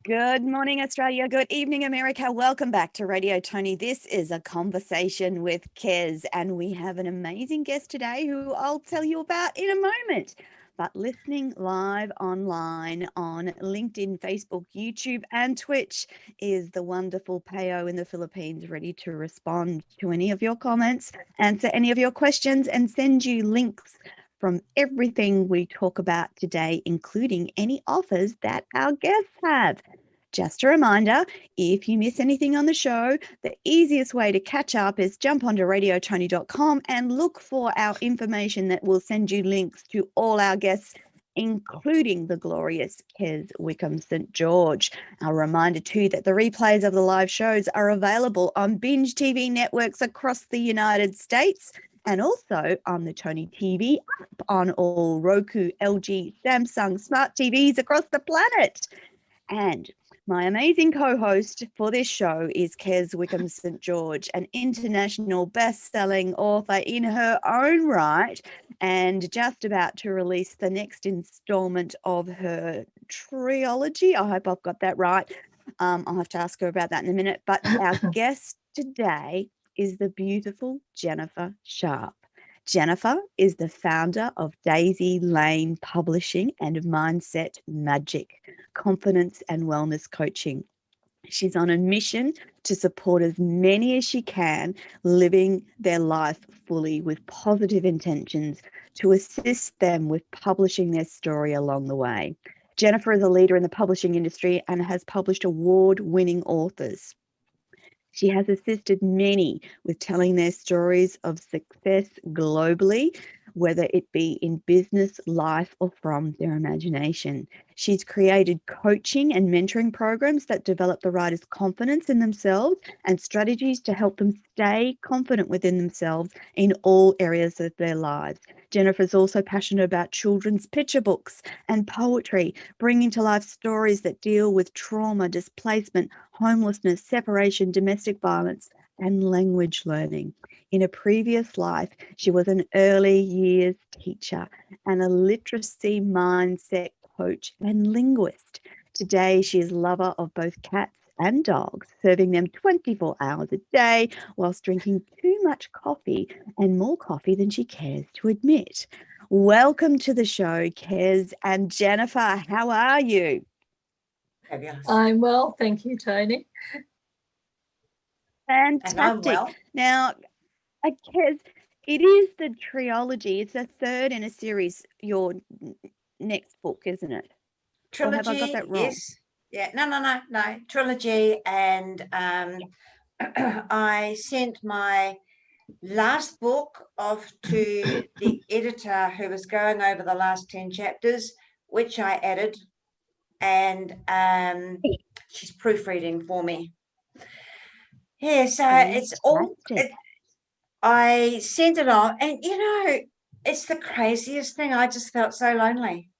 Good morning, Australia. Good evening, America. Welcome back to Radio Toni. This is a conversation with Kez, and we have an amazing guest today who I'll tell you about in a moment. But listening live online on LinkedIn, Facebook, YouTube, and Twitch is the wonderful Peo in the Philippines, ready to respond to any of your comments, answer any of your questions, and send you links from everything we talk about today, including any offers that our guests have. Just a reminder, if you miss anything on the show, the easiest way to catch up is jump onto radiotoni.com and look for our information that will send you links to all our guests, including the glorious Kez Wickham St. George. A reminder too that the replays of the live shows are available on binge TV networks across the United States, and also on the Toni TV app on all Roku, LG, Samsung smart TVs across the planet. And my amazing co-host for this show is Kez Wickham St. George, an international best-selling author in her own right, and just about to release the next installment of her trilogy. I hope I've got that right. I'll have to ask her about that in a minute. But our guest today is the beautiful Jennifer Sharp. Jennifer is the founder of Daisy Lane Publishing and Mindset Magic, confidence and wellness coaching. She's on a mission to support as many as she can living their life fully with positive intentions to assist them with publishing their story along the way. Jennifer is a leader in the publishing industry and has published award-winning authors. She has assisted many with telling their stories of success globally, whether it be in business, life, or from their imagination. She's created coaching and mentoring programs that develop the writer's confidence in themselves and strategies to help them stay confident within themselves in all areas of their lives. Jennifer's also passionate about children's picture books and poetry, bringing to life stories that deal with trauma, displacement, homelessness, separation, domestic violence, and language learning. In a previous life, she was an early years teacher and a literacy mindset coach and linguist. Today, she is a lover of both cats and dogs, serving them 24 hours a day whilst drinking too much coffee and more coffee than she cares to admit. Welcome to the show, Kez and Jennifer. How are you? Fabulous. I'm well, thank you, Toni. Fantastic. And I'm well. Now, Kez, it is the trilogy. It's the third in a series, your next book, isn't it? Trilogy, or have I got that wrong? yes. Yeah, no. Trilogy, and I sent my last book off to the editor who was going over the last 10 chapters, which I added, and she's proofreading for me. Yeah, so it's all... I sent it off, and it's the craziest thing. I just felt so lonely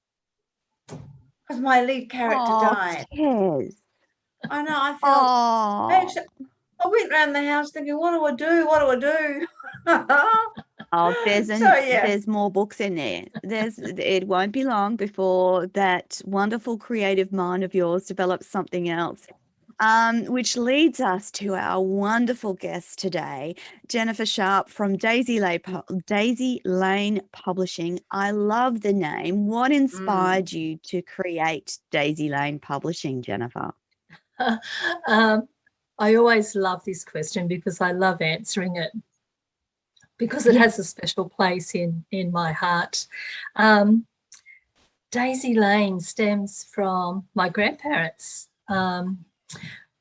because my lead character died. Kez. I know. I felt. I went around the house thinking, "What do I do? What do I do?" There's more books in there. It won't be long before that wonderful creative mind of yours develops something else. Which leads us to our wonderful guest today, Jennifer Sharp from Daisy Lane Publishing. I love the name. What inspired you to create Daisy Lane Publishing, Jennifer? I always love this question because I love answering it, because it has a special place in my heart. Daisy Lane stems from my grandparents.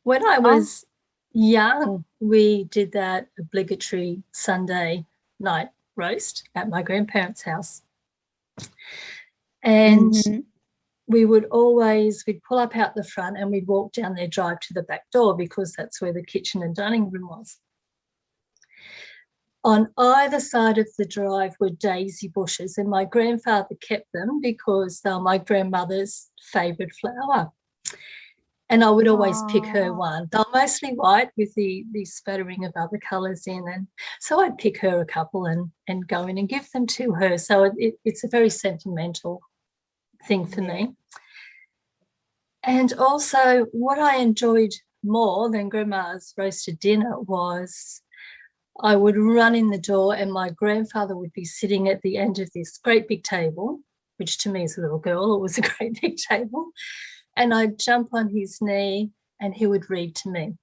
When I was young, we did that obligatory Sunday night roast at my grandparents' house. And we'd pull up out the front and we'd walk down their drive to the back door because that's where the kitchen and dining room was. On either side of the drive were daisy bushes, and my grandfather kept them because they were my grandmother's favourite flower. And I would always pick her one. They're mostly white with the spattering of other colours in. And so I'd pick her a couple and go in and give them to her. So it's a very sentimental thing for me. And also what I enjoyed more than Grandma's roasted dinner was I would run in the door and my grandfather would be sitting at the end of this great big table, which to me as a little girl, it was a great big table. And I'd jump on his knee and he would read to me.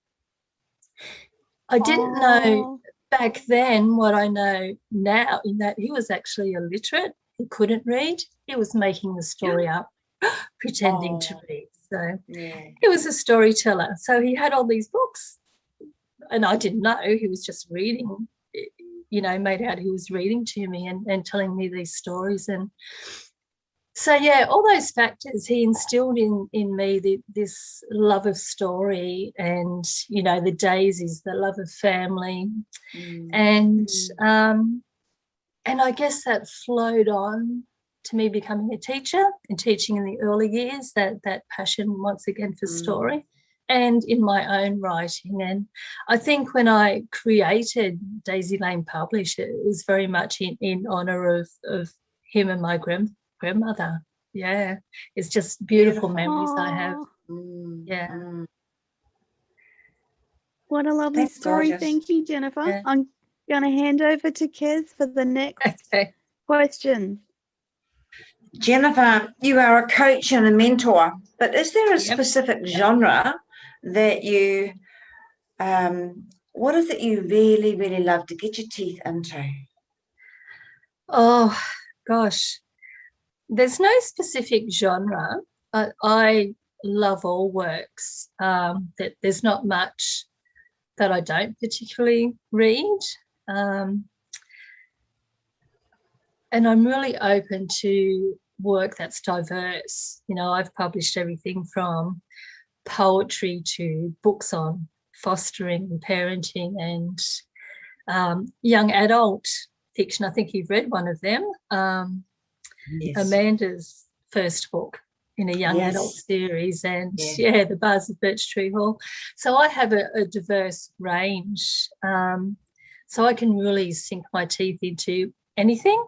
I didn't know back then what I know now, in that he was actually illiterate. He couldn't read. He was making the story up, pretending to read. So he was a storyteller. So he had all these books and I didn't know. He was just reading, made out he was reading to me and telling me these stories. And so, yeah, all those factors, he instilled in me this love of story and, the daisies, the love of family. And I guess that flowed on to me becoming a teacher and teaching in the early years, that passion once again for story and in my own writing. And I think when I created Daisy Lane Publish, it was very much in honour of him and my grandmother. Yeah, it's just beautiful memories I have. Yeah. What a lovely story. Gorgeous. Thank you, Jennifer. Yeah. I'm going to hand over to Kez for the next question. Jennifer, you are a coach and a mentor, but is there a specific genre that you, what is it you really, really love to get your teeth into? Oh, gosh. There's no specific genre, but I love all works. That there's not much that I don't particularly read. And I'm really open to work that's diverse. I've published everything from poetry to books on fostering and parenting and young adult fiction. I think you've read one of them. Amanda's first book in a young adult series, and The Bars of Birch Tree Hall. So I have a diverse range. So I can really sink my teeth into anything.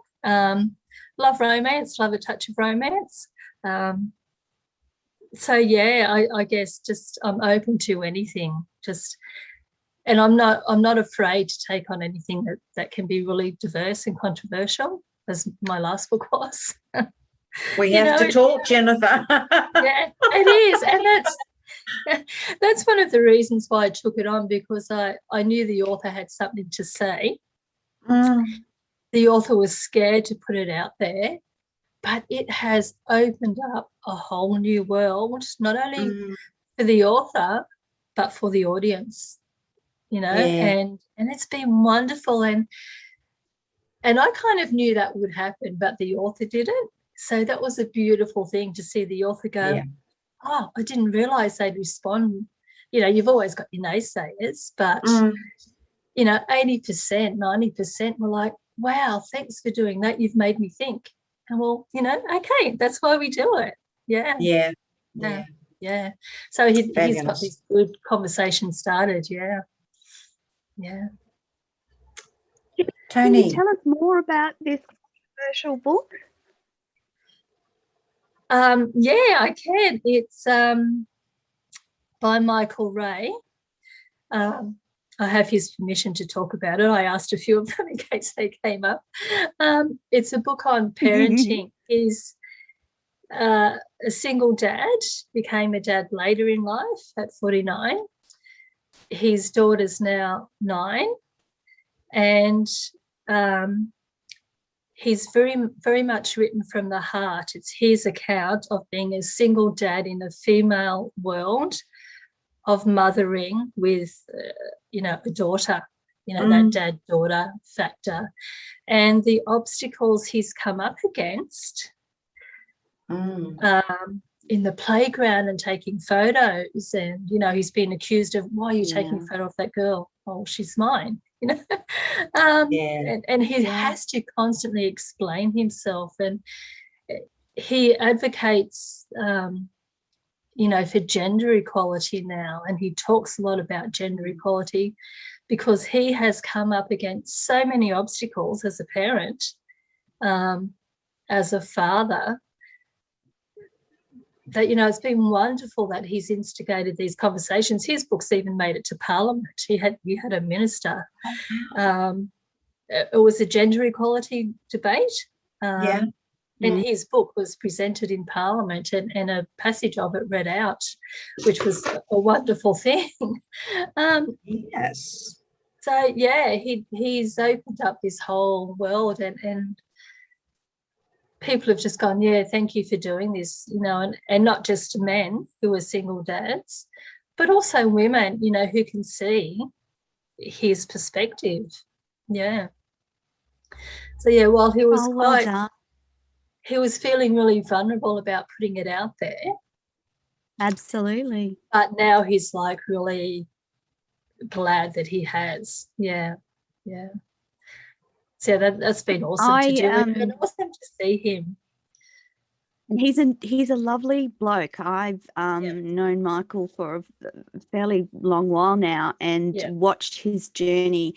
Love romance, love a touch of romance. So I guess just I'm open to anything. And I'm not afraid to take on anything that can be really diverse and controversial, as my last book was. We have to talk, Jennifer. Yeah, it is. And that's one of the reasons why I took it on, because I knew the author had something to say. The author was scared to put it out there, but it has opened up a whole new world, not only for the author, but for the audience, and it's been wonderful. And I kind of knew that would happen, but the author didn't. So that was a beautiful thing to see the author go, oh, I didn't realise they'd respond. You've always got your naysayers, but, 80%, 90% were like, wow, thanks for doing that. You've made me think. And well, okay, that's why we do it. Yeah. So he's got this good conversation started. Yeah. Can Toni, you tell us more about this controversial book? I can. It's by Michael Ray. I have his permission to talk about it. I asked a few of them in case they came up. It's a book on parenting. He's a single dad, became a dad later in life at 49. His daughter's now 9, and he's very, very much written from the heart. It's his account of being a single dad in a female world, of mothering with, a daughter, that dad-daughter factor, and the obstacles he's come up against in the playground and taking photos. And, he's been accused of, why are you taking a photo of that girl? Oh, she's mine. And he has to constantly explain himself, and he advocates for gender equality now, and he talks a lot about gender equality because he has come up against so many obstacles as a parent, as a father, that, you know, it's been wonderful that he's instigated these conversations. His book's even made it to Parliament. You had a minister. It was a gender equality debate. And his book was presented in Parliament and a passage of it read out, which was a wonderful thing. Yes. So, yeah, he's opened up this whole world and people have just gone, yeah, thank you for doing this, you know, and not just men who are single dads, but also women, you know, who can see his perspective. Yeah. So, yeah, while he was he was feeling really vulnerable about putting it out there. Absolutely. But now he's like really glad that he has. Yeah. Yeah. So that's been awesome to do, and awesome to see him. He's a lovely bloke. I've known Michael for a fairly long while now and watched his journey.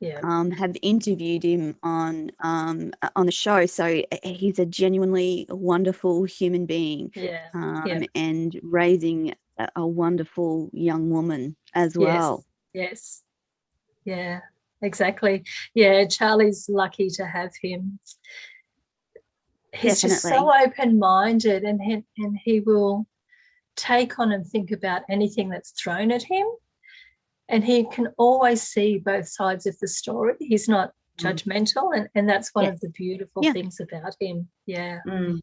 Have interviewed him on the show. So he's a genuinely wonderful human being. And raising a wonderful young woman as well. Yes. Yeah. Exactly. Yeah, Charlie's lucky to have him. He's just so open-minded and he will take on and think about anything that's thrown at him. And he can always see both sides of the story. He's not judgmental, and that's one of the beautiful things about him. Yeah. And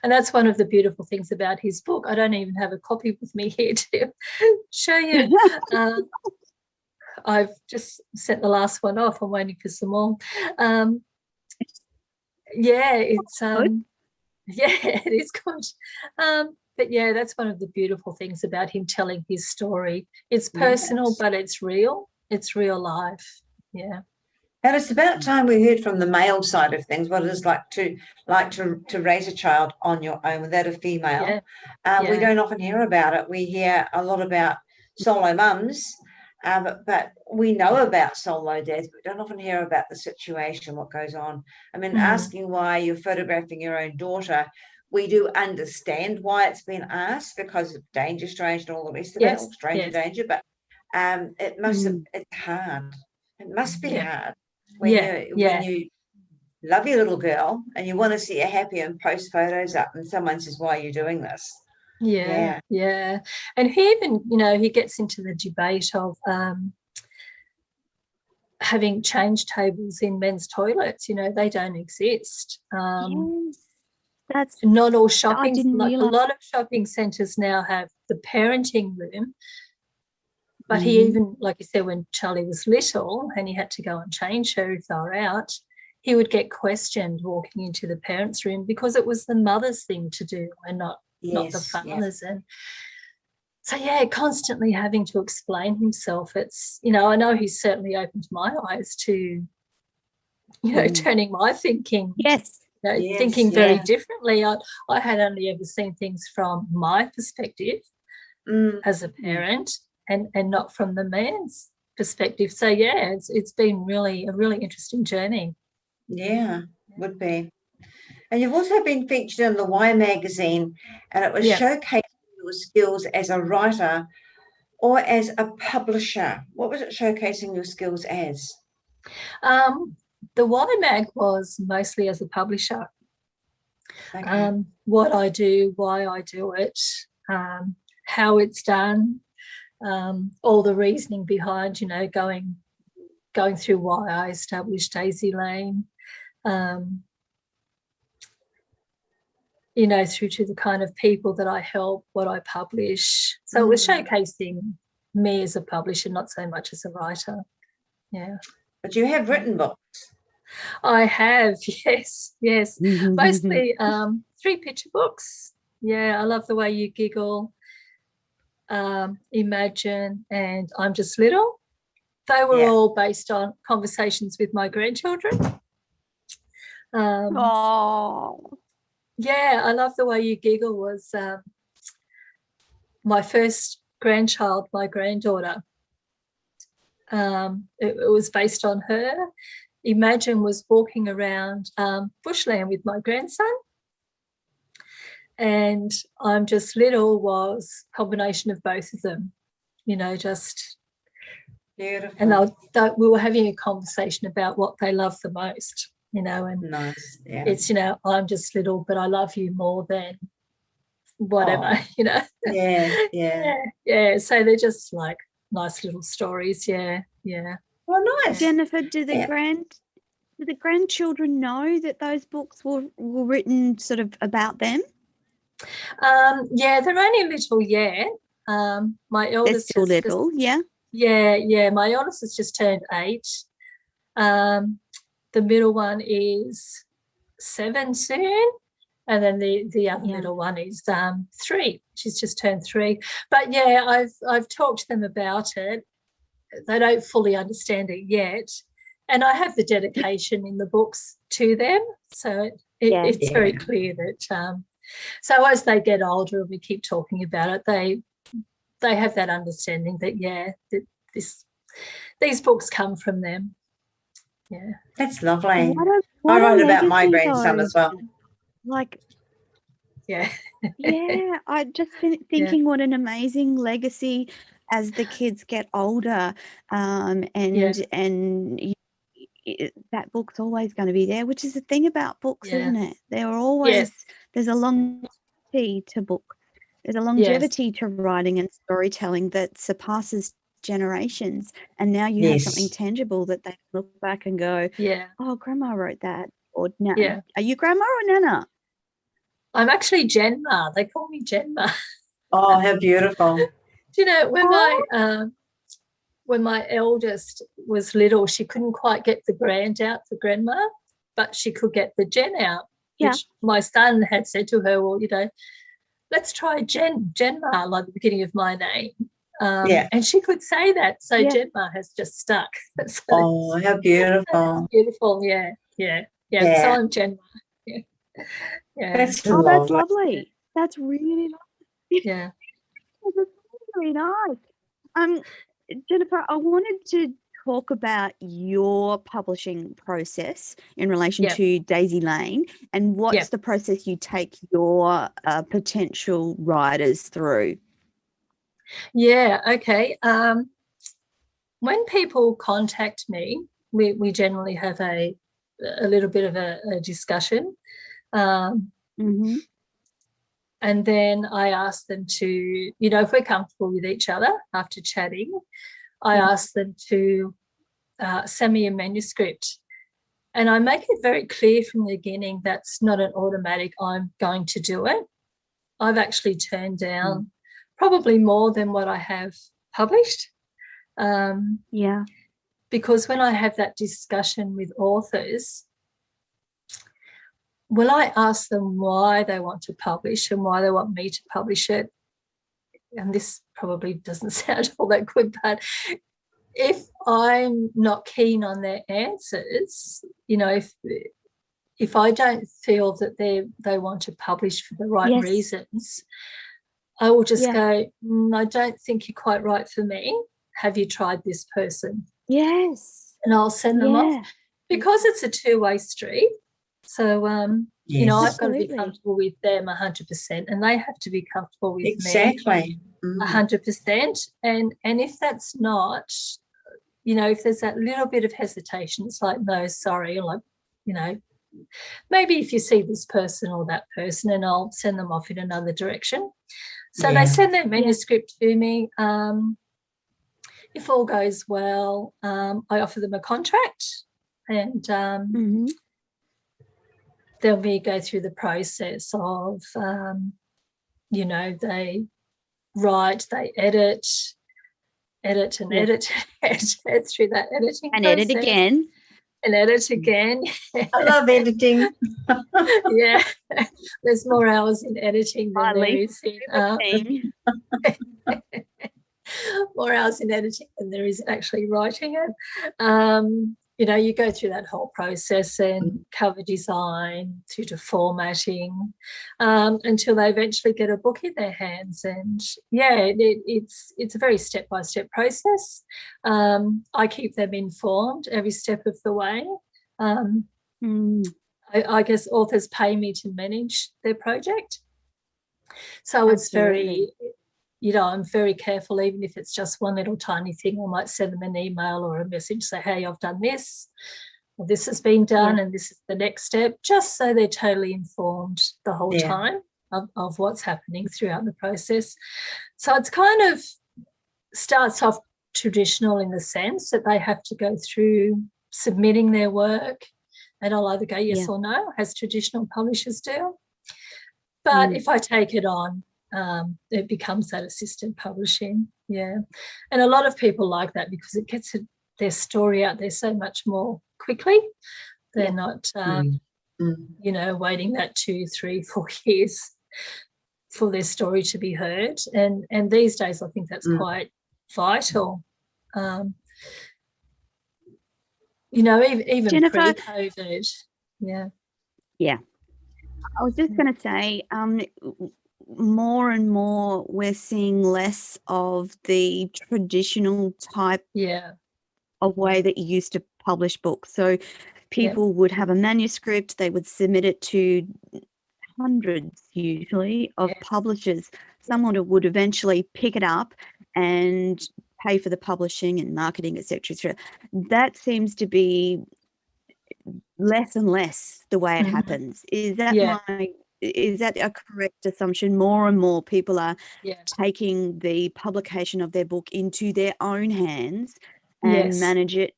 that's one of the beautiful things about his book. I don't even have a copy with me here to show you. I've just sent the last one off. I'm waiting for some more. It's it is good. But yeah, that's one of the beautiful things about him telling his story. It's personal, but it's real. It's real life. Yeah. And it's about time we heard from the male side of things, what it is like to raise a child on your own without a female. We don't often hear about it. We hear a lot about solo mums, but we know about solo dads, but we don't often hear about the situation, what goes on. I mean, asking why you're photographing your own daughter, we do understand why it's been asked because of danger, strange, and all the rest of it, or stranger danger, but it must have, it's hard. It must be hard when you love your little girl and you want to see her happy and post photos up and someone says, why are you doing this? Yeah. And he even, you know, he gets into the debate of having change tables in men's toilets. You know, they don't exist. That's not all shopping. Like a lot of shopping centres now have the parenting room. But he even, like you said, when Charlie was little and he had to go and change her if they were out, he would get questioned walking into the parents' room because it was the mother's thing to do and not the father's. And so, constantly having to explain himself. It's, you know, I know he's certainly opened my eyes to, you know, turning my thinking. Thinking very differently. I had only ever seen things from my perspective as a parent and not from the man's perspective. So, it's been a really interesting journey. Yeah, would be. And you've also been featured in the Y magazine, and it was showcasing your skills as a writer or as a publisher. What was it showcasing your skills as? The Y mag was mostly as a publisher. What I do, why I do it, how it's done, all the reasoning behind, you know, going through why I established Daisy Lane, you know, through to the kind of people that I help, what I publish. So it was showcasing me as a publisher, not so much as a writer. Yeah. But you have written books. I have, yes. Mostly 3 picture books. Yeah, I love the way you giggle, Imagine, and I'm Just Little. They were all based on conversations with my grandchildren. Yeah, I love the way you giggle was my first grandchild, my granddaughter. It was based on her. Imagine was walking around bushland with my grandson. and I'm Just Little was a combination of both of them, just. Beautiful. And we were having a conversation about what they love the most, and nice. Yeah. it's, I'm just little, but I love you more than whatever, Yeah, yeah. Yeah. So they're just like nice little stories. Yeah. Well, nice. Jennifer, do the grandchildren know that those books were written sort of about them? Yeah, they're only little yet. My eldest They're still little, yeah. Yeah. My eldest has just turned 8. The middle one is 7 soon, and then the other little one is 3. She's just turned 3. But yeah, I've talked to them about it. They don't fully understand it yet, and I have the dedication in the books to them, so it's very clear that. So as they get older and we keep talking about it, they have that understanding that that these books come from them. Yeah, that's lovely. What I wrote about legacy, my grandson as well. Like, yeah. I just thinking what an amazing legacy as the kids get older, and that book's always going to be there, which is the thing about books, isn't it? There are always there's a longevity to books. There's a longevity to writing and storytelling that surpasses generations, and now you have something tangible that they look back and go, oh, Grandma wrote that, or Nana. Are you Grandma or Nana? I'm actually Genma. They call me Genma. Oh, how beautiful. Do you know, when my eldest was little, she couldn't quite get the grand out for Grandma, but she could get the Gen out, which my son had said to her, well, let's try Genma, like the beginning of my name. And she could say that. So Genma has just stuck. So, how beautiful. Beautiful, yeah. So I'm Genma. Yeah. That's lovely. That's lovely. That's really lovely. Yeah. That's really nice. Jennifer, I wanted to talk about your publishing process in relation to Daisy Lane, and what's the process you take your potential writers through? Yeah, okay. When people contact me, we generally have a little bit of a discussion. And then I ask them to, if we're comfortable with each other after chatting, I ask them to send me a manuscript. And I make it very clear from the beginning that's not an automatic I'm going to do it. I've actually turned down probably more than what I have published. Because when I have that discussion with authors, will I ask them why they want to publish and why they want me to publish it? And this probably doesn't sound all that good, but if I'm not keen on their answers, if I don't feel that they want to publish for the right reasons, I will just go, I don't think you're quite right for me. Have you tried this person? Yes. And I'll send them off, because it's a two-way street. So, I've got to be comfortable with them 100%, and they have to be comfortable with me 100%. And if that's not, if there's that little bit of hesitation, it's like, no, sorry, like, maybe if you see this person or that person, and I'll send them off in another direction. So they send their manuscript to me. If all goes well, I offer them a contract, and they'll go through the process of, they write, they edit and edit through that editing and process. Edit again. And edit again. I love editing. Yeah, there's more hours in editing than there is in more hours in editing than there is actually writing it. You go through that whole process, and cover design through to formatting, until they eventually get a book in their hands. And it's a very step-by-step process. I keep them informed every step of the way. I guess authors pay me to manage their project. So it's Absolutely. very, I'm very careful, even if it's just one little tiny thing. I might send them an email or a message, say, hey, I've done this, or this has been done, Yeah. and this is the next step, just so they're totally informed the whole Yeah. time of what's happening throughout the process. So it's kind of starts off traditional in the sense that they have to go through submitting their work, and I'll either go yes Yeah. or no, as traditional publishers do. But if I take it on, it becomes that assisted publishing. Yeah. And a lot of people like that because it gets their story out there so much more quickly. They're Yeah. not, Mm. waiting that 2, 3, 4 years for their story to be heard. And these days, I think that's quite vital. Even Jennifer, pre-COVID. Yeah. yeah. I was just going to say, more and more we're seeing less of the traditional type of way that you used to publish books. So people would have a manuscript, they would submit it to hundreds usually of publishers. Someone would eventually pick it up and pay for the publishing and marketing, etc. That seems to be less and less the way it happens. Is that a correct assumption? More and more people are taking the publication of their book into their own hands and managing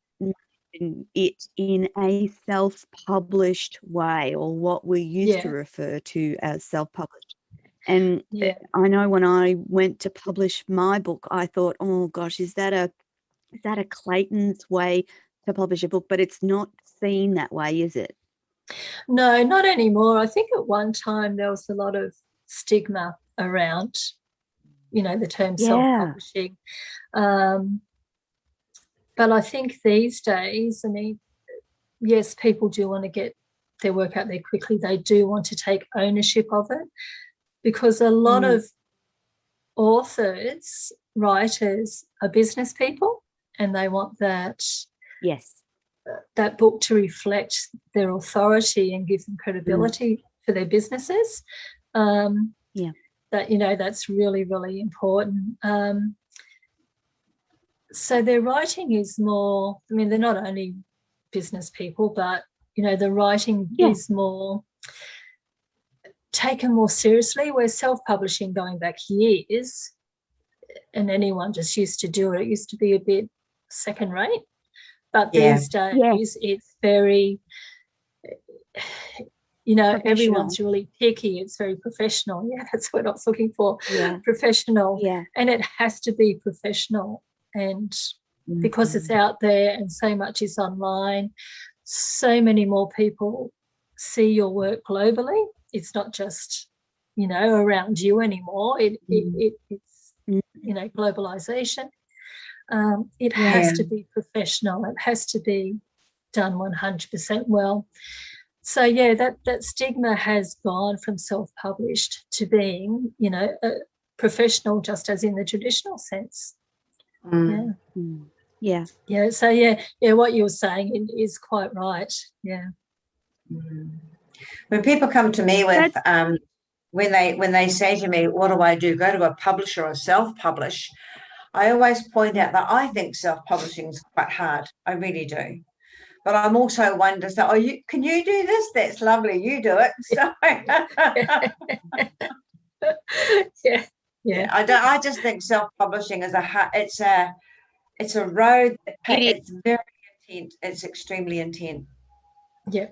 it in a self-published way, or what we used to refer to as self-published. And I know when I went to publish my book, I thought, oh gosh, is that a Clayton's way to publish a book? But it's not seen that way, is it? No, not anymore. I think at one time there was a lot of stigma around, the term self-publishing. But I think these days, yes, people do want to get their work out there quickly. They do want to take ownership of it, because a lot of authors, writers are business people, and they want that book to reflect their authority and give them credibility for their businesses. That's really, really important. So their writing is more, they're not only business people, but, the writing is more taken more seriously, where self-publishing going back years, and anyone just used to do it, used to be a bit second rate. But these days it's very, everyone's really picky. It's very professional. Yeah, that's what I was looking for. Professional. Yeah. And it has to be professional. And because it's out there and so much is online, so many more people see your work globally. It's not just, around you anymore. It's globalization. It has to be professional. It has to be done 100% well. So, that stigma has gone from self-published to being, professional, just as in the traditional sense. Yeah. So, what you were saying is quite right. Yeah. When people come to me with when they say to me, what do I do? Go to a publisher or self-publish. I always point out that I think self-publishing is quite hard. I really do. But I'm also wonder, can you do this? That's lovely. You do it. So I just think self-publishing is it's a road. It's very intense. It's extremely intense. Yeah.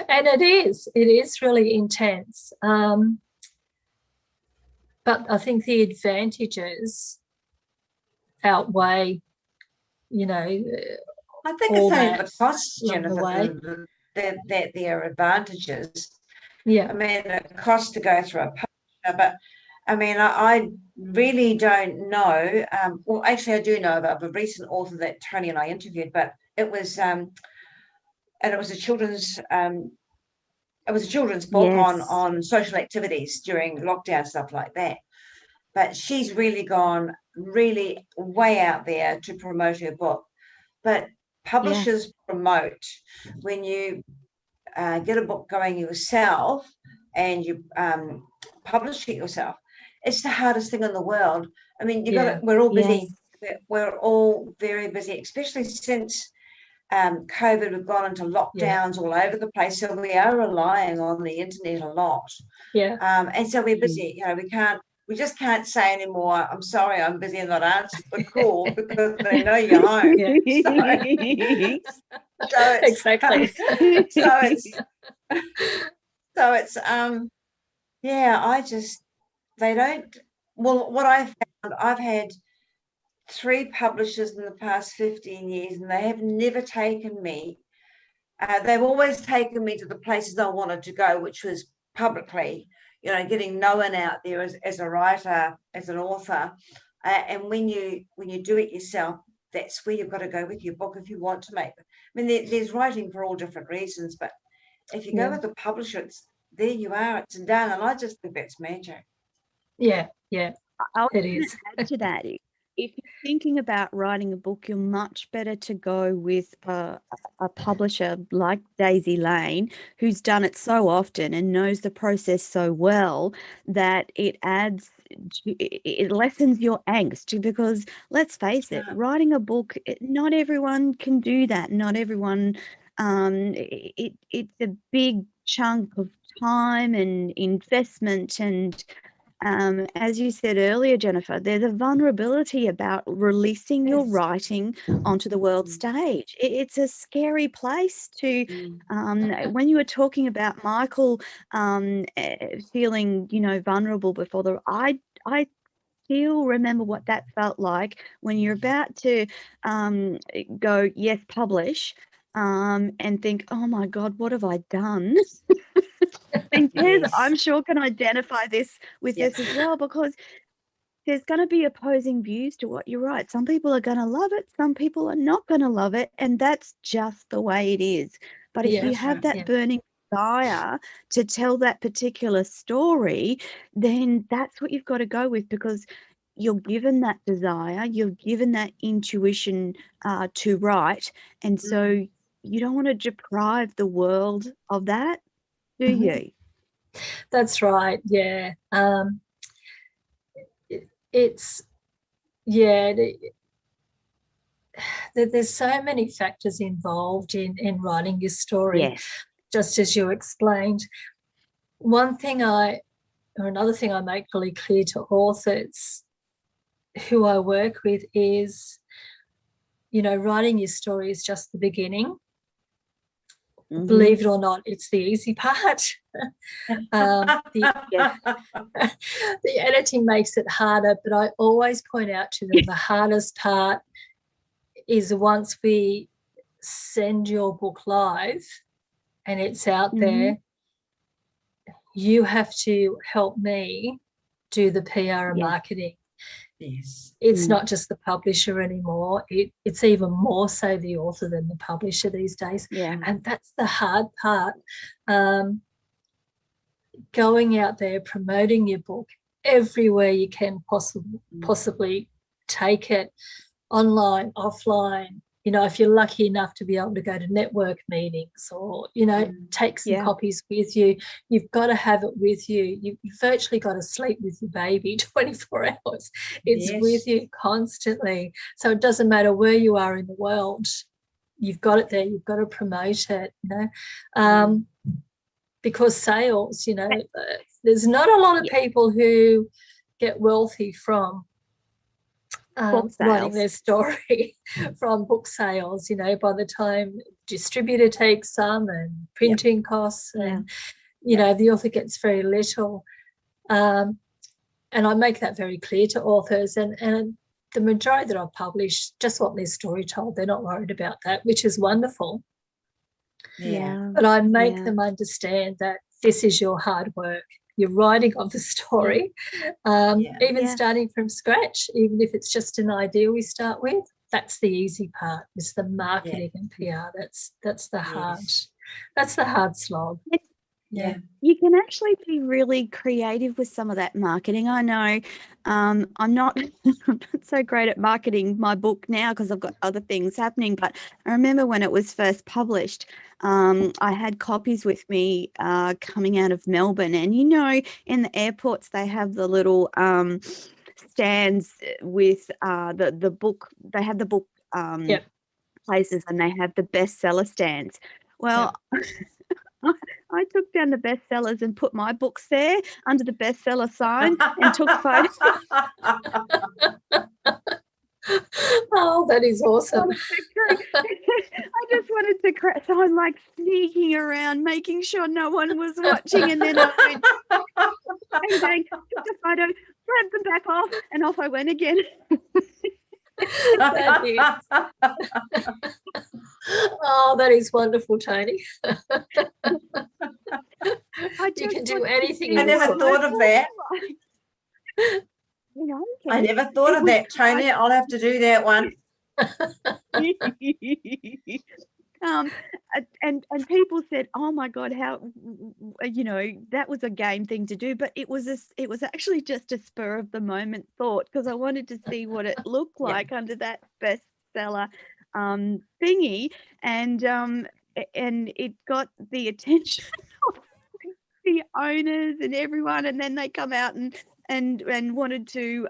And it is really intense. But I think the advantages outweigh, I think it's only the cost, Jennifer, that there are advantages. Yeah. It costs to go through a publisher, but I really don't know. Well, actually, I do know of a recent author that Toni and I interviewed, but it was a children's book on social activities during lockdown, stuff like that. But she's really gone really way out there to promote her book. But publishers promote when you get a book going yourself and you publish it yourself. It's the hardest thing in the world. I mean, Yeah. we're all busy. Yes. We're all very busy, especially since COVID. We've gone into lockdowns all over the place, so we are relying on the internet a lot. Yeah. And so we're busy. You know, we just can't say anymore, I'm sorry, I'm busy and not answer the call, because they know you're home. Yeah. So it's, Exactly. so it's yeah, they don't. Well, what I found, I've had 3 publishers in the past 15 years, and they have never taken me. They've always taken me to the places I wanted to go, which was publicly, you know, getting known out there as a writer, as an author. And when you do it yourself, that's where you've got to go with your book if you want to make it. I mean, there's writing for all different reasons, but if you go with the publisher, there you are, it's done. And I just think that's magic. Yeah. I'll It is. add to that. If you're thinking about writing a book, you're much better to go with a publisher like Daisy Lane, who's done it so often and knows the process so well that it lessens your angst. Because let's face it, writing a book, not everyone can do that. Not everyone. It's a big chunk of time and investment, and as you said earlier, Jennifer, there's a vulnerability about releasing your writing onto the world stage. It's a scary place to, when you were talking about Michael feeling, you know, vulnerable before I still remember what that felt like when you're about to go, yes, publish, and think, oh my God, what have I done? And Kez, I'm sure, can identify this with this as well, because there's going to be opposing views to what you write. Some people are going to love it, some people are not going to love it, and that's just the way it is. But if you have that burning desire to tell that particular story, then that's what you've got to go with, because you're given that desire, you're given that intuition to write, and so you don't want to deprive the world of that, do you? That's right. Yeah. There's so many factors involved in writing your story. Yes. Just as you explained. Another thing I make really clear to authors who I work with is, you know, writing your story is just the beginning. Believe it or not, it's the easy part. The editing makes it harder, but I always point out to them the hardest part is once we send your book live and it's out there, you have to help me do the PR and marketing. Yes. It's not just the publisher anymore. It's even more so the author than the publisher these days. Yeah. And that's the hard part. Going out there, promoting your book everywhere you can possibly take it, online, offline. You know, if you're lucky enough to be able to go to network meetings or, you know, take some copies with you, you've got to have it with you. You've virtually got to sleep with your baby 24 hours. It's with you constantly. So it doesn't matter where you are in the world. You've got it there. You've got to promote it, you know. Because sales, you know, there's not a lot of people who get wealthy from writing their story from book sales. You know, by the time distributor takes some and printing costs and, you know, the author gets very little. And I make that very clear to authors, and the majority that I publish just want their story told. They're not worried about that, which is wonderful. But I make them understand that this is your hard work. You're writing of the story, even starting from scratch, even if it's just an idea we start with. That's the easy part. It's the marketing and PR. That's the hard. That's the hard slog. Yeah. You can actually be really creative with some of that marketing. I know I'm not I'm not so great at marketing my book now because I've got other things happening, but I remember when it was first published, I had copies with me coming out of Melbourne, and in the airports they have the little stands with the book. They have the book Yep. places, and they have the bestseller stands. Well, I took down the bestsellers and put my books there under the bestseller sign and took photos. Oh, that is awesome. I just wanted to so I'm like sneaking around, making sure no one was watching, and then I went bang, bang, took the photo, grabbed them back off, and off I went again. Oh, that is wonderful, Toni. You can do anything. I never thought of that. I never thought of that, Toni. I'll have to do that one. And people said, "Oh my God, how that was a game thing to do," but it was actually just a spur of the moment thought, because I wanted to see what it looked like under that bestseller thingy, and it got the attention of the owners and everyone, and then they come out and wanted to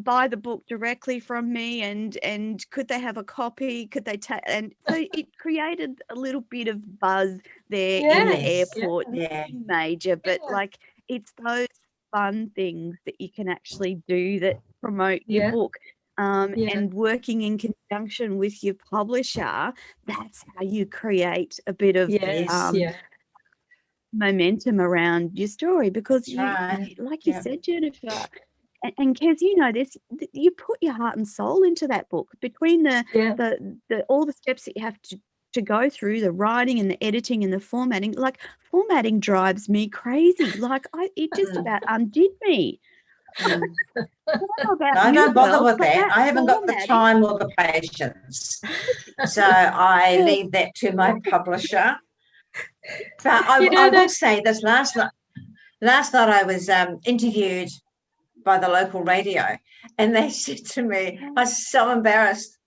buy the book directly from me, and could they have a copy? Could they take? And so it created a little bit of buzz there in the airport. Nothing major, but like it's those fun things that you can actually do that promote your book. And working in conjunction with your publisher, that's how you create a bit of momentum around your story, because like you said, Jennifer, and Kez, this, you put your heart and soul into that book, between the all the steps that you have to go through, the writing and the editing and the formatting. Like, formatting drives me crazy. Like, it just about undid me. I don't bother with that. I haven't got the time or the patience, so I leave that to my publisher. But I will say this: last night I was interviewed by the local radio, and they said to me, I was so embarrassed,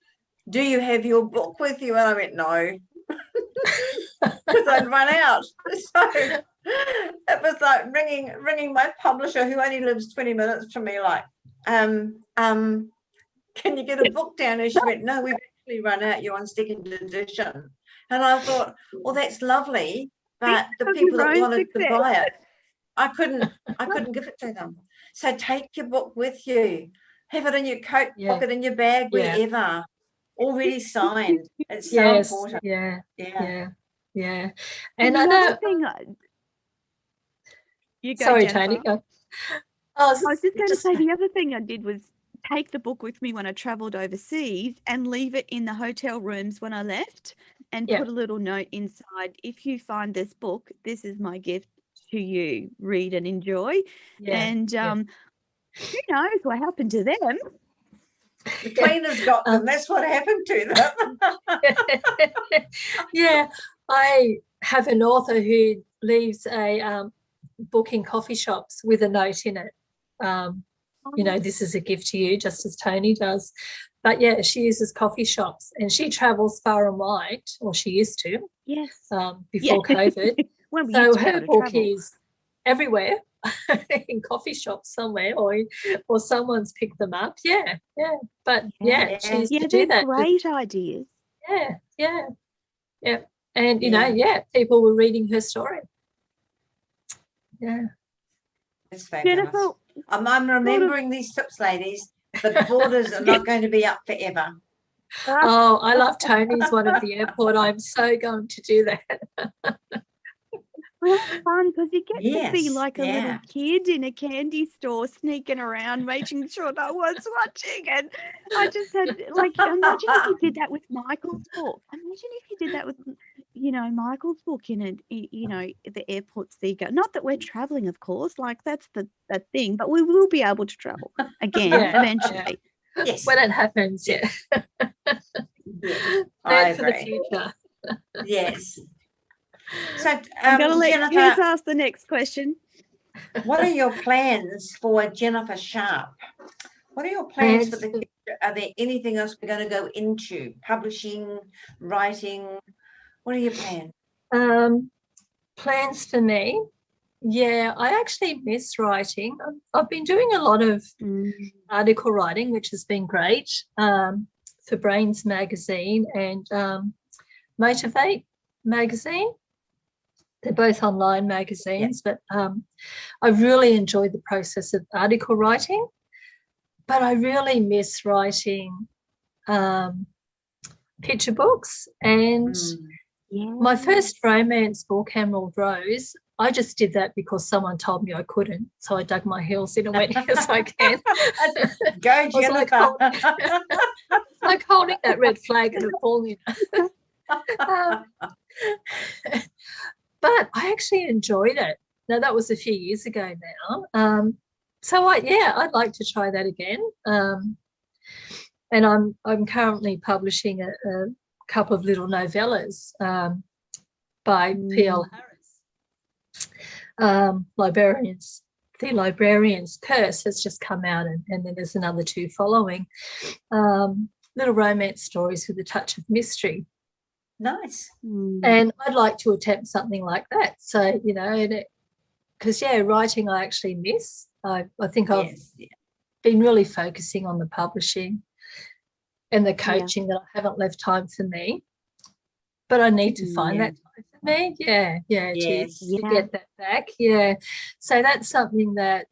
"Do you have your book with you?" And I went, "No," because I'd run out. So it was like ringing my publisher, who only lives 20 minutes from me, like, can you get a book down? And she went, "No, we've actually run out. You're on second edition." And I thought, well, that's lovely, but the people that wanted to buy it, I couldn't give it to them. So take your book with you, have it in your coat pocket, in your bag, wherever, already signed. It's so important. Yeah. And another thing, you go, sorry, Jennifer. Toni. Go. I was just going to say, the other thing I did was take the book with me when I travelled overseas and leave it in the hotel rooms when I left, and put a little note inside: "If you find this book, this is my gift to you. Read and enjoy." And who knows what happened to them? The cleaners got them. That's what happened to them. I have an author who leaves a book in coffee shops with a note in it. This is a gift to you, just as Toni does. But she uses coffee shops, and she travels far and wide, or she used to. Yes. Before COVID. So her book is everywhere, in coffee shops somewhere, or someone's picked them up. But she used to do that. Great ideas. And people were reading her story. It's fabulous. Jennifer, I'm remembering these tips, ladies. The borders are not going to be up forever. Oh, I love Toni's one at the airport. I'm so going to do that. Well, it's fun because you get to be like a little kid in a candy store, sneaking around, making sure no one's watching. And I just had, imagine if you did that with Michael's book. Imagine if you did that with, Michael's book in the airports that you go. Not that we're traveling, of course, that's the thing, but we will be able to travel again eventually. Yes, when it happens. I agree. For the future. Yes. So, I'm going to let Kez Jennifer, ask the next question. what are your plans for Jennifer Sharp? What are your plans for the future? Are there anything else we're going to go into? Publishing, writing? What are your plans? Plans for me? Yeah, I actually miss writing. I've been doing a lot of article writing, which has been great, for Brains magazine and Motivate magazine. They're both online magazines, but I really enjoyed the process of article writing, but I really miss writing picture books. And my first romance book, Emerald Rose, I just did that because someone told me I couldn't. So I dug my heels in and went, yes, I can. Go, Jennifer. Like holding that red flag and falling. But I actually enjoyed it. Now, that was a few years ago now. So I'd like to try that again. And I'm currently publishing a couple of little novellas by P.L. Harris. The Librarian's Curse has just come out, and then there's another two following. Little romance stories with a touch of mystery. Nice. And I'd like to attempt something like that. So, because, writing I actually miss. I think I've been really focusing on the publishing and the coaching that I haven't left time for me. But I need to find that time for me. To get that back. Yeah. So that's something that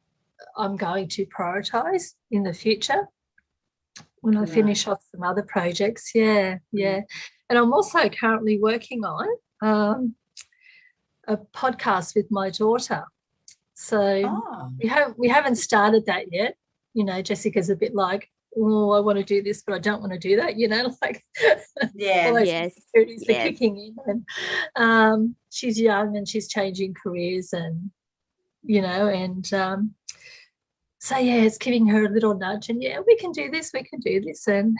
I'm going to prioritise in the future when I finish off some other projects. Yeah. And I'm also currently working on a podcast with my daughter. So we haven't started that yet. Jessica's a bit like, oh, I want to do this, but I don't want to do that. All those insecurities are kicking in. And she's young and she's changing careers, and so it's giving her a little nudge, and we can do this, and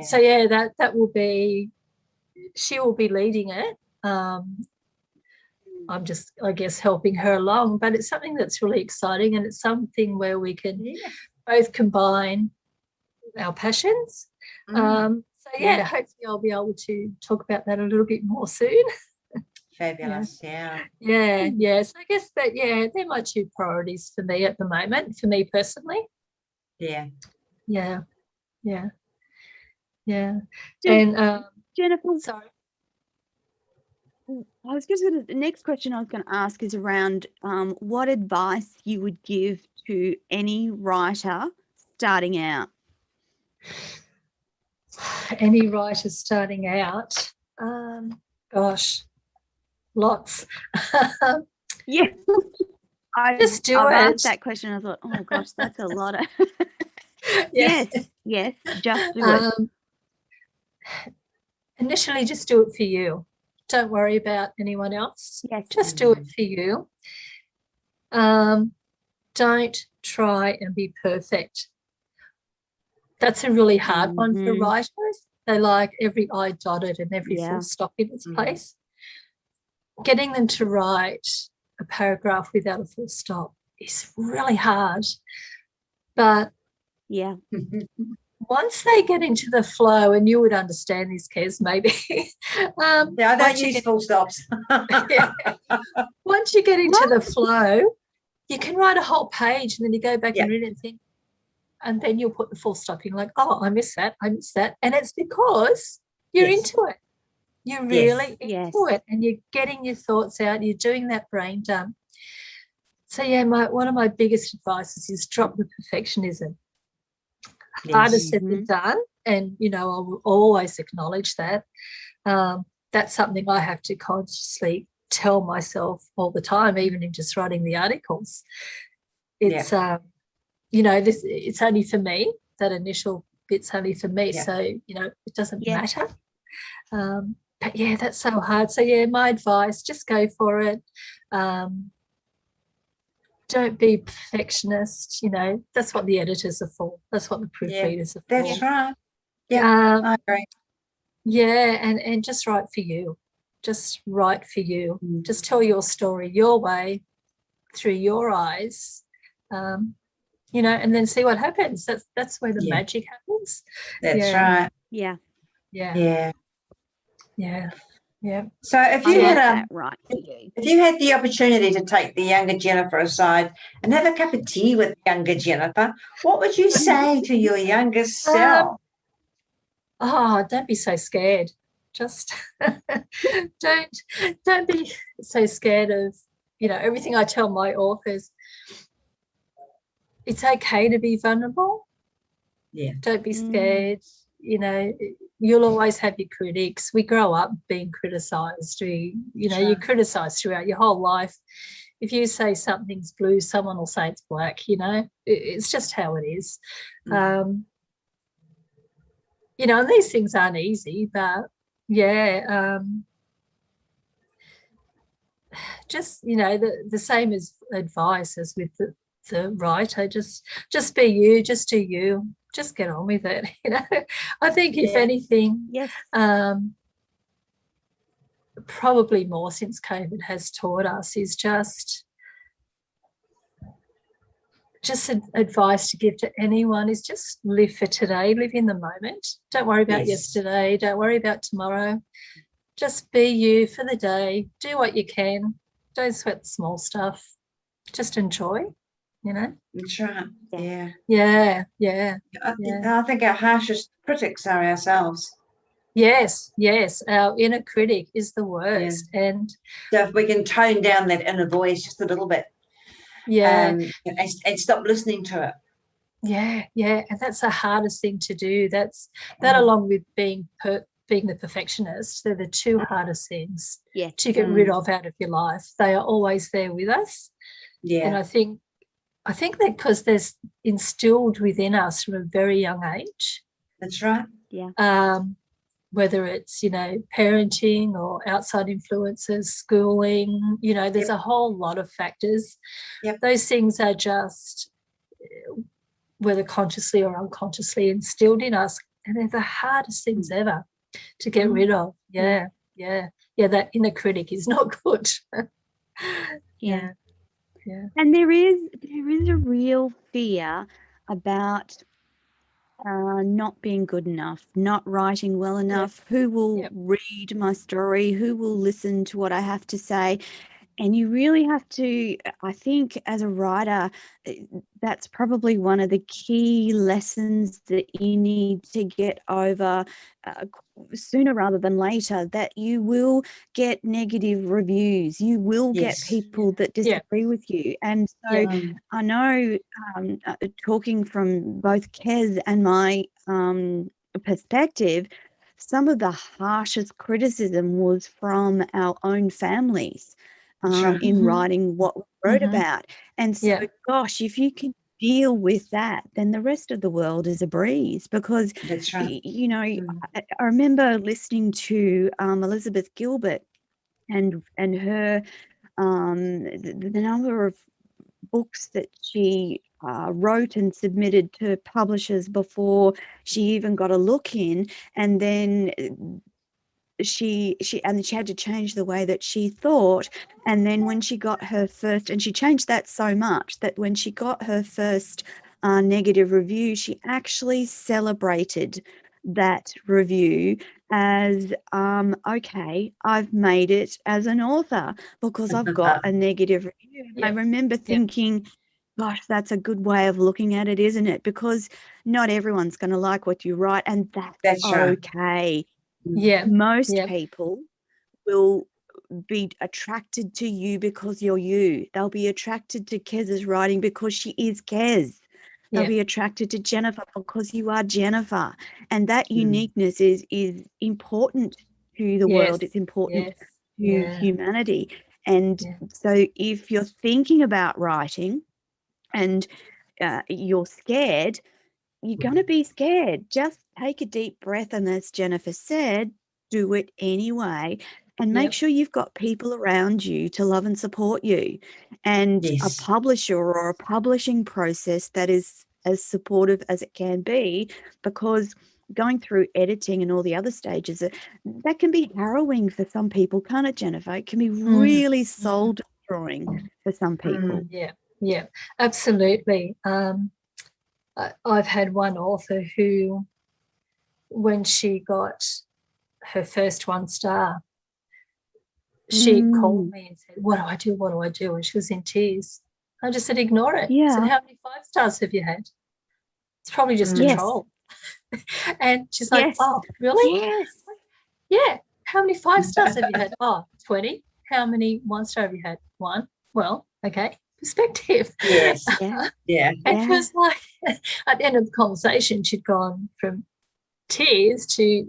so that will be, she will be leading it. I'm just, I guess, helping her along, but it's something that's really exciting, and it's something where we can both combine our passions. Hopefully I'll be able to talk about that a little bit more soon. Fabulous. So I guess that they're my two priorities for me at the moment, for me personally. And Jennifer, sorry, I was just the next question I was going to ask is around what advice you would give to any writer starting out. Any writer starting out, gosh, lots. I just do I've it. asked that question. I thought, oh gosh, that's a lot of. Yes, just do it. Initially, just do it for you. Don't worry about anyone else. Just do it for you. Don't try and be perfect. That's a really hard one for writers. They like every I dotted and every full stop in its place. Getting them to write a paragraph without a full stop is really hard. But once they get into the flow, and you would understand this, Kez, maybe. I don't use full stops. Once you get into the flow, you can write a whole page, and then you go back and read it and think, and then you'll put the full stop in, like, oh, I missed that. And it's because you're into it. You're really into it, and you're getting your thoughts out. You're doing that brain dump. So, one of my biggest advices is drop the perfectionism. Harder said than done, and I will always acknowledge that. That's something I have to consciously tell myself all the time, even in just writing the articles. It's it's only for me. That initial bit's only for me, so it doesn't matter. But that's so hard. So my advice: just go for it. Don't be perfectionist. That's what the editors are for. That's what the proofreaders are for. That's right. I agree. And just write for you. just write for you. Just tell your story your way, through your eyes, you know, and then see what happens. That's where the magic happens. That's right. Yeah. So if I you love had that, right for you. if you had the opportunity to take the younger Jennifer aside and have a cup of tea with younger Jennifer, what would you say to your younger self? Don't be so scared. Just don't be so scared of, you know, everything I tell my authors. It's okay to be vulnerable. Yeah. Don't be scared. You know, you'll always have your critics. We grow up being criticised. You're criticised throughout your whole life. If you say something's blue, someone will say it's black, you know. It's just how it is. You know, and these things aren't easy, but just, you know, the same as advice as with the writer. Just be you, just do you, just get on with it. You know, I think if anything, probably more since COVID has taught us is just advice to give to anyone is just live for today, live in the moment. Don't worry about yesterday, don't worry about tomorrow. Just be you for the day, do what you can, don't sweat the small stuff, just enjoy, you know. That's right. I think our harshest critics are ourselves. Yes, our inner critic is the worst. And so if we can tone down that inner voice just a little bit, and stop listening to it. And that's the hardest thing to do. That along with being the perfectionist, they're the two hardest things to get rid of out of your life. They are always there with us. And I think that because they're instilled within us from a very young age. That's right. Whether it's, you know, parenting or outside influences, schooling, you know, there's a whole lot of factors. Those things are just, whether consciously or unconsciously, instilled in us, and they're the hardest things ever to get rid of. That inner critic is not good. And there is a real fear about not being good enough, not writing well enough. Who will read my story? Who will listen to what I have to say? And you really have to, I think, as a writer, that's probably one of the key lessons that you need to get over sooner rather than later, that you will get negative reviews. You will get people that disagree with you. And so I know, talking from both Kez and my perspective, some of the harshest criticism was from our own families. In writing what we wrote about. And so, gosh, if you can deal with that, then the rest of the world is a breeze, because, you know, I remember listening to Elizabeth Gilbert and her, the number of books that she wrote and submitted to publishers before she even got a look in, and then she had to change the way that she thought. And then when she got her first, and she changed that so much that when she got her first negative review, she actually celebrated that review as okay, I've made it as an author because I've got a negative review. I remember thinking, gosh, that's a good way of looking at it, isn't it? Because not everyone's going to like what you write, and that's okay. Most people will be attracted to you because you're you. They'll be attracted to Kez's writing because she is Kez. They'll be attracted to Jennifer because you are Jennifer. And that uniqueness is important to the world. It's important to humanity. And so if you're thinking about writing and you're scared, you're going to be scared. Just take a deep breath, and as Jennifer said, do it anyway, and make sure you've got people around you to love and support you, and a publisher or a publishing process that is as supportive as it can be, because going through editing and all the other stages, that can be harrowing for some people, can't it, Jennifer? It can be really soul destroying for some people. Yeah, absolutely. I've had one author who, when she got her first 1 star, she called me and said, what do I do? What do I do? And she was in tears. I just said, ignore it. I said, how many 5 stars have you had? It's probably just a troll. And she's like, oh, really? Yes. Yeah. How many 5 stars have you had? Oh, 20. How many 1 star have you had? 1. Well, okay. Perspective. Yes. Yeah. And it was like, at the end of the conversation, she'd gone from tears to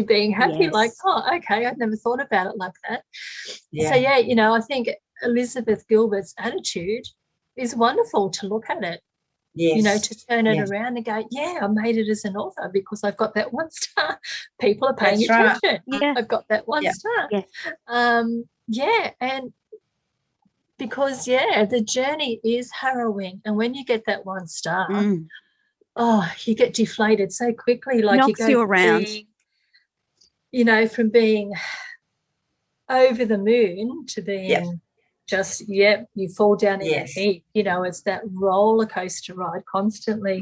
being happy, like, oh, okay, I'd never thought about it like that. So I think Elizabeth Gilbert's attitude is wonderful to look at it. To turn it around and go, I made it as an author because I've got that 1 star. People are paying attention. I've got that 1 star. And because the journey is harrowing, and when you get that 1 star, you get deflated so quickly. Like, knocks you around. From being over the moon to being just, you fall down in a heap. It's that roller coaster ride constantly.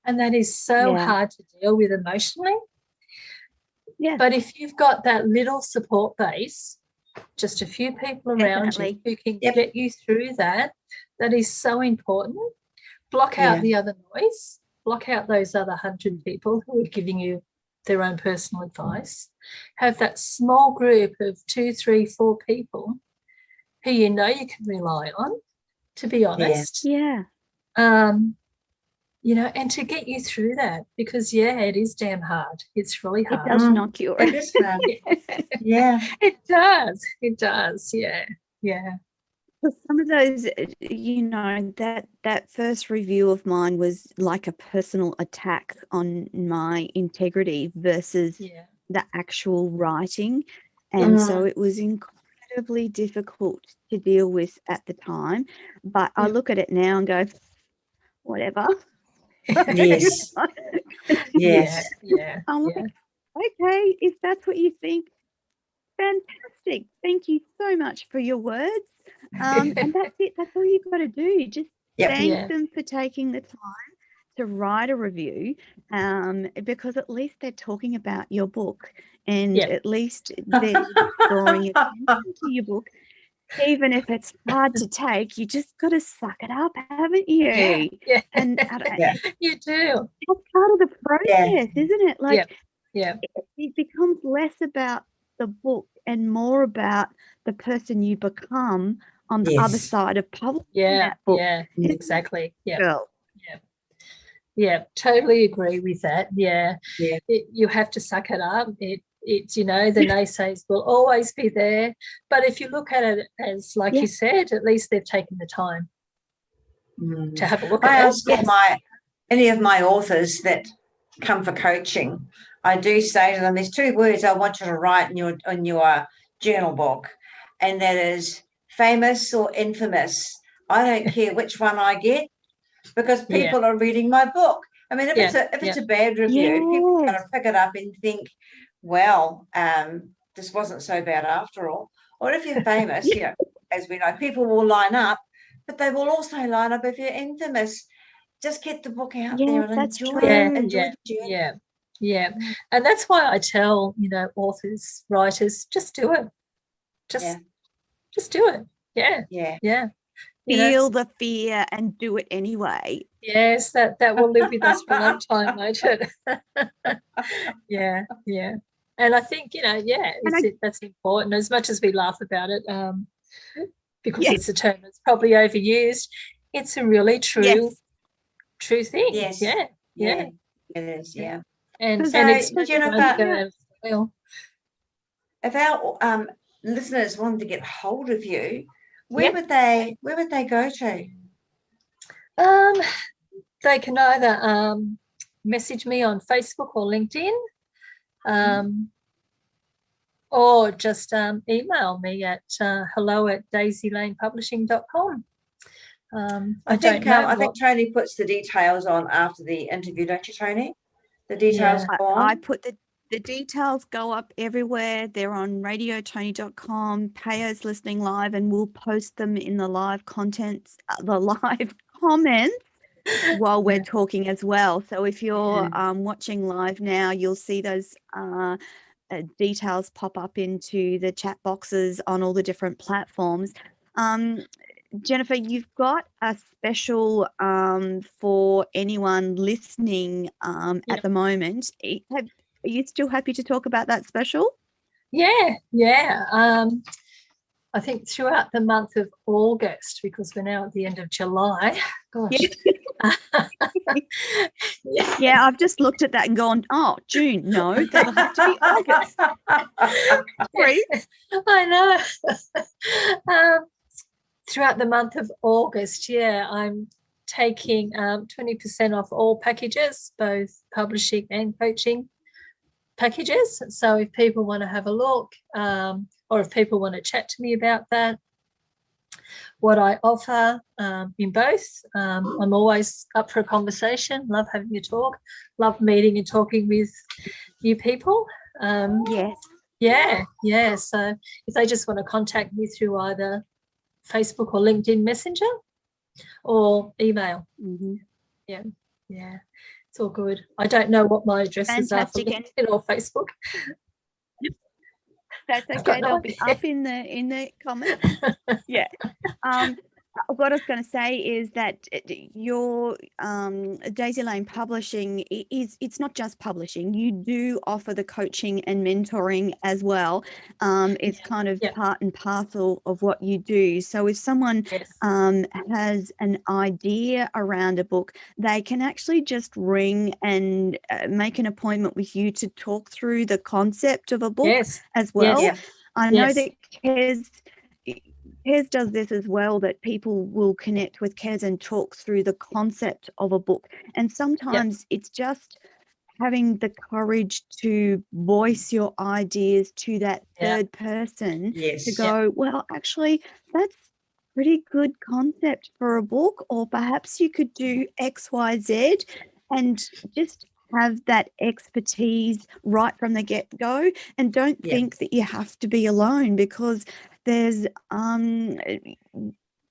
And that is so hard to deal with emotionally. But if you've got that little support base, just a few people around you who can get you through that is so important. Block out the other noise. Block out those other 100 people who are giving you their own personal advice. Have that small group of 2, 3, 4 people who you can rely on, to be honest. And to get you through that, because it is damn hard. It's really hard. It does knock you around. It is hard. It does. Yeah. Some of those, that first review of mine was like a personal attack on my integrity versus the actual writing. And so it was incredibly difficult to deal with at the time. But I look at it now and go, whatever. Yes. I'm like, okay, if that's what you think, fantastic. Thank you so much for your words. And that's it. That's all you've got to do. Just thank them for taking the time to write a review, because at least they're talking about your book, and at least they're drawing attention to your book. Even if it's hard to take, you just got to suck it up, haven't you? And you do. That's part of the process, isn't it? Like, it becomes less about the book and more about the person you become on the other side of publishing that book. Exactly. Totally agree with that. You have to suck it up. It's the naysays will always be there, but if you look at it as, like you said, at least they've taken the time to have a look at it. I ask any of my authors that come for coaching, I do say to them, there's 2 words I want you to write in your journal book, and that is famous or infamous. I don't care which one I get, because people are reading my book. I mean, if it's a bad review, people are going to pick it up and think, well, this wasn't so bad after all. Or if you're famous, as we know, people will line up, but they will also line up if you're infamous. Just get the book out there and enjoy the journey. And that's why I tell authors, writers, just do it. Just do it. Feel the fear and do it anyway. Yes, that will live with us for a long time, won't it? And I think that's important, as much as we laugh about it, because it's a term that's probably overused. It's a really true thing. Yes. It is. And so, it's Jennifer, if our listeners wanted to get hold of you, where would they go to? They can either message me on Facebook or LinkedIn, or just email me at hello@daisylanepublishing.com. I think Toni puts the details on after the interview, don't you, Toni? The details Yeah. go on. I put the details go up everywhere. They're on radiotony.com. Payo's listening live, and we'll post them in the live contents, the live comments while we're talking as well. So if you're watching live now, you'll see those details pop up into the chat boxes on all the different platforms. Jennifer, you've got a special for anyone listening at the moment. Are you still happy to talk about that special? Yeah. I think throughout the month of August, because we're now at the end of July. Gosh. Yeah, I've just looked at that and gone, oh, June. No, that'll have to be August. Sorry. I know. Throughout the month of August, I'm taking 20% off all packages, both publishing and coaching packages. So if people want to have a look, or if people want to chat to me about that, what I offer in both, I'm always up for a conversation, love having a talk, love meeting and talking with new people. Yes. So if they just want to contact me through either Facebook or LinkedIn Messenger or email. Yeah. It's all good. I don't know what my addresses are for LinkedIn or Facebook. That's okay. They'll be up in the comments. Yeah. What I was going to say is that your Daisy Lane Publishing it's not just publishing. You do offer the coaching and mentoring as well. It's kind of part and parcel of what you do. So if someone has an idea around a book, they can actually just ring and make an appointment with you to talk through the concept of a book as well. I know that Kez does this as well, that people will connect with Kez and talk through the concept of a book. And sometimes it's just having the courage to voice your ideas to that third person to go, well, actually, that's pretty good concept for a book, or perhaps you could do X, Y, Z, and just have that expertise right from the get-go, and don't think that you have to be alone, because there's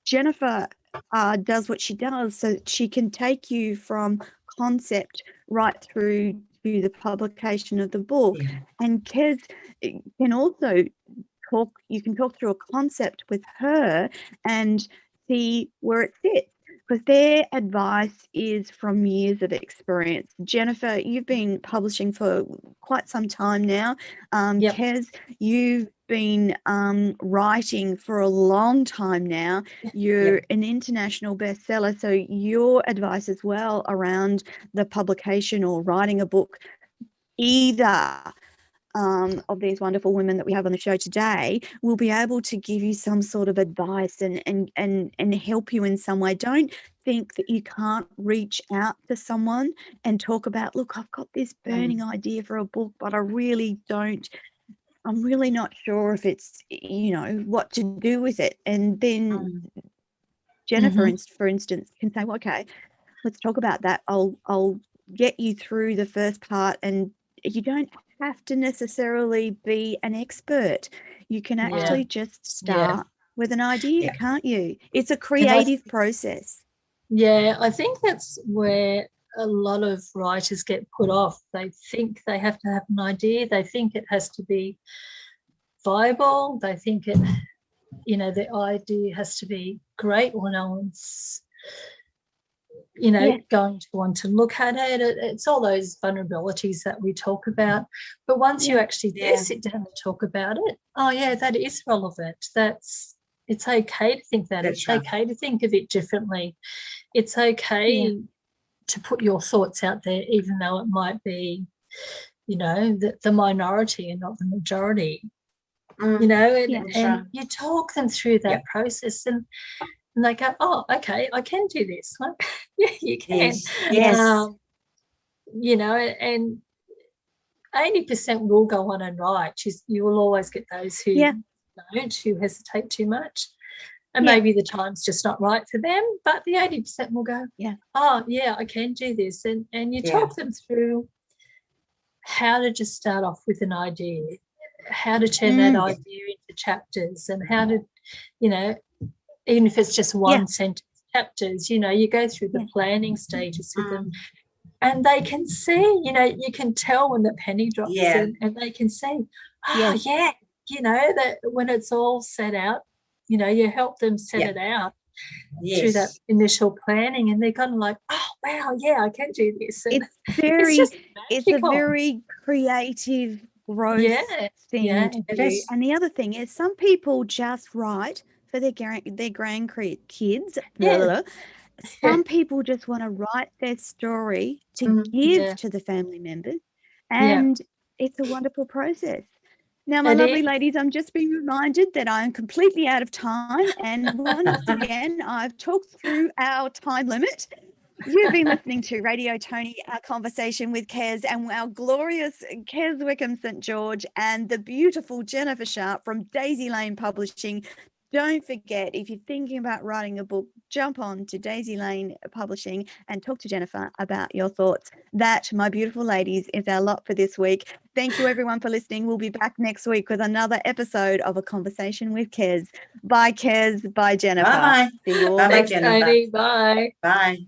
Jennifer does what she does so she can take you from concept right through to the publication of the book. And Kez can also talk through a concept with her and see where it fits, because their advice is from years of experience. Jennifer, you've been publishing for quite some time now. Kez, you've been writing for a long time now. You're an international bestseller, so your advice as well around the publication or writing a book, either of these wonderful women that we have on the show today, will be able to give you some sort of advice and help you in some way. Don't think that you can't reach out to someone and talk about, look, I've got this burning idea for a book, but I'm really not sure if it's, what to do with it. And then Jennifer, for instance, can say, well, okay, let's talk about that. I'll get you through the first part, and you don't have to necessarily be an expert. You can actually just start with an idea, can't you? It's a creative process. Yeah, I think that's where a lot of writers get put off. They think they have to have an idea. They think it has to be viable. They think the idea has to be great, or no one's going to want to look at it. It's all those vulnerabilities that we talk about. But once you actually do sit down and talk about it, that is relevant. It's okay to think that. It's okay to think of it differently. It's okay to put your thoughts out there, even though it might be, the minority and not the majority. And you talk them through that process, and they go, oh, okay, I can do this. Like, yeah, you can. Yes. And 80% will go on and write. You will always get those who don't, who hesitate too much. And maybe the time's just not right for them, but the 80% will go, I can do this. And you talk them through how to just start off with an idea, how to turn that idea into chapters, and how to, you know, even if it's just one sentence chapters, you know, you go through the planning stages with them, and they can see, you know, you can tell when the penny drops in, and they can see, you know, that when it's all set out, you know, you help them set it out through that initial planning, and they're kind of like, oh wow, yeah, I can do this. And it's a very creative growth thing to do. And the other thing is, some people just write for their grandkids. Some people just want to write their story to give to the family members, and it's a wonderful process. Now, my lovely ladies, I'm just being reminded that I'm completely out of time, and once again, I've talked through our time limit. You've been listening to Radio Toni, our conversation with Kez, and our glorious Kez Wickham St. George, and the beautiful Jennifer Sharp from Daisy Lane Publishing. Don't forget, if you're thinking about writing a book, jump on to Daisy Lane Publishing and talk to Jennifer about your thoughts. That, my beautiful ladies, is our lot for this week. Thank you, everyone, for listening. We'll be back next week with another episode of A Conversation with Kez. Bye, Kez. Bye, Jennifer. Bye. See you all Bye, next Jennifer. Bye. Bye.